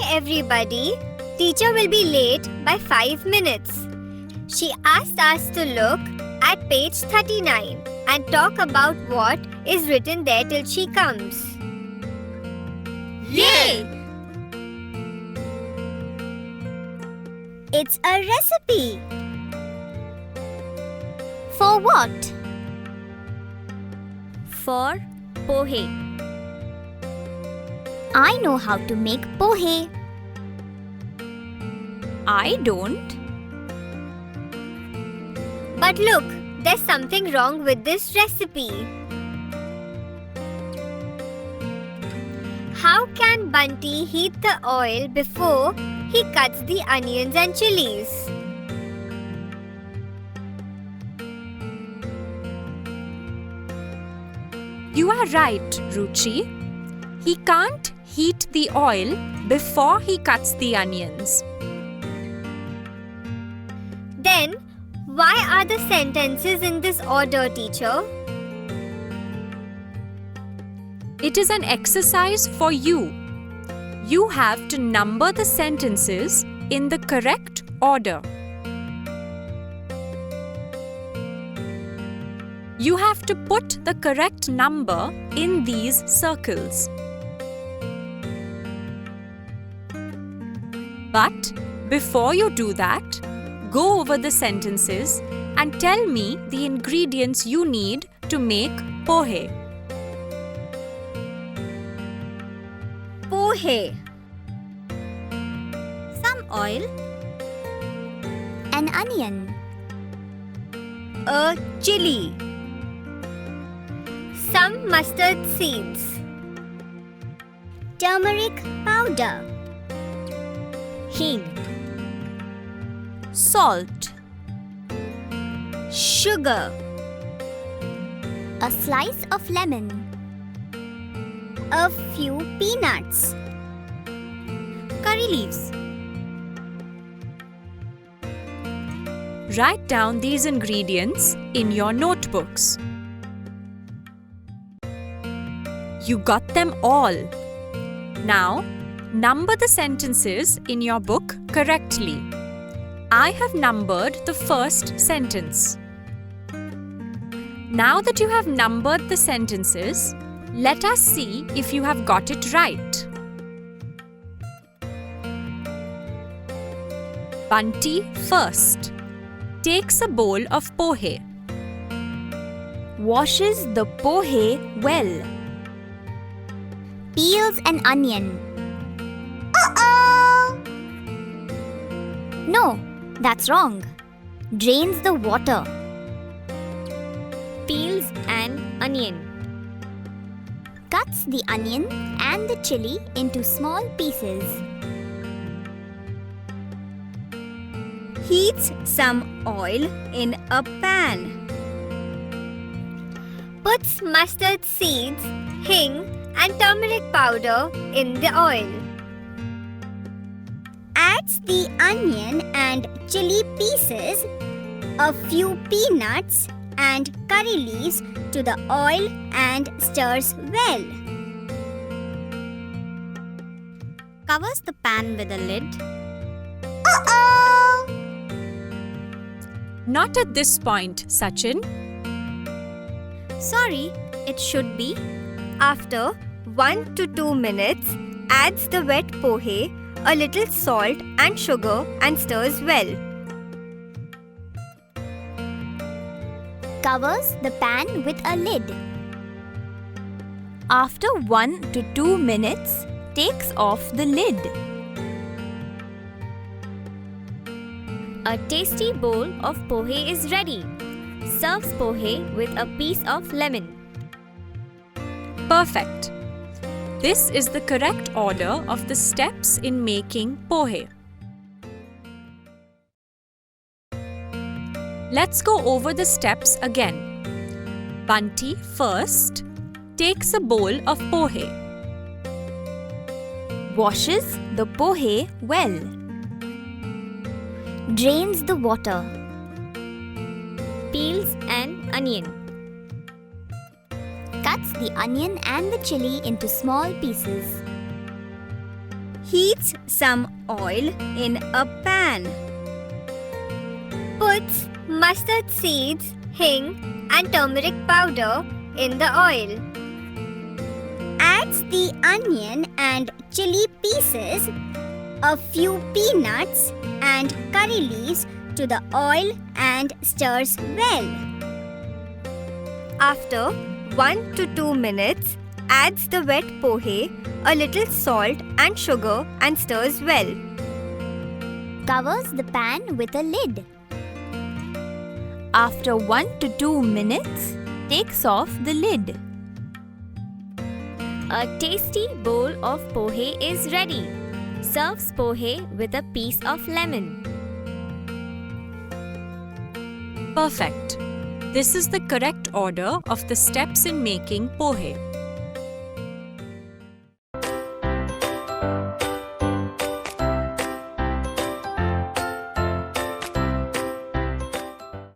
everybody. Teacher will be late by 5 minutes. She asked us to look at page 39 and talk about what is written there till she comes. Yay! It's a recipe. For what? For pohe. I know how to make pohe. I don't. But look, there's something wrong with this recipe. How can Bunty heat the oil before he cuts the onions and chillies? You are right, Ruchi. He can't heat the oil before he cuts the onions. Then, why are the sentences in this order, teacher? It is an exercise for you. You have to number the sentences in the correct order. You have to put the correct number in these circles. But before you do that, go over the sentences and tell me the ingredients you need to make pohe. Pohe. Some oil, An onion. A chillie. Some mustard seeds. Turmeric powder. hing, salt, Sugar. A slice of lemon. A few peanuts. curry leaves. Write down these ingredients in your notebooks. You got them all. Now, number the sentences in your book correctly. I have numbered the first sentence. Now that you have numbered the sentences, let us see if you have got it right. Bunty first takes a bowl of pohe. Washes the pohe well. Peels an onion. Uh-oh! No, that's wrong. Drains the water. Peels an onion. Cuts the onion and the chilli into small pieces. Heats some oil in a pan. Puts mustard seeds, hing and turmeric powder in the oil. Adds the onion and chilli pieces, a few peanuts and curry leaves to the oil and stirs well. Covers the pan with a lid. Uh-oh! Not at this point, Sachin. Sorry, it should be. After 1 to 2 minutes, adds the wet pohe, a little salt and sugar and stirs well. Covers the pan with a lid. After 1 to 2 minutes, takes off the lid. A tasty bowl of pohe is ready. Serves pohe with a piece of lemon. Perfect. This is the correct order of the steps in making pohe. Let's go over the steps again. Bunty first takes a bowl of pohe. Washes the pohe well. Drains the water. Peels an onion. Cuts the onion and the chilli into small pieces. heats some oil in a pan. Puts mustard seeds, hing and turmeric powder in the oil. Adds the onion and chilli pieces, a few peanuts and curry leaves to the oil and stirs well. After 1 to 2 minutes, adds the wet pohe, a little salt and sugar and stirs well. Covers the pan with a lid. After 1 to 2 minutes, takes off the lid. A tasty bowl of pohe is ready. Serves pohe with a piece of lemon. Perfect. This is the correct order of the steps in making pohe.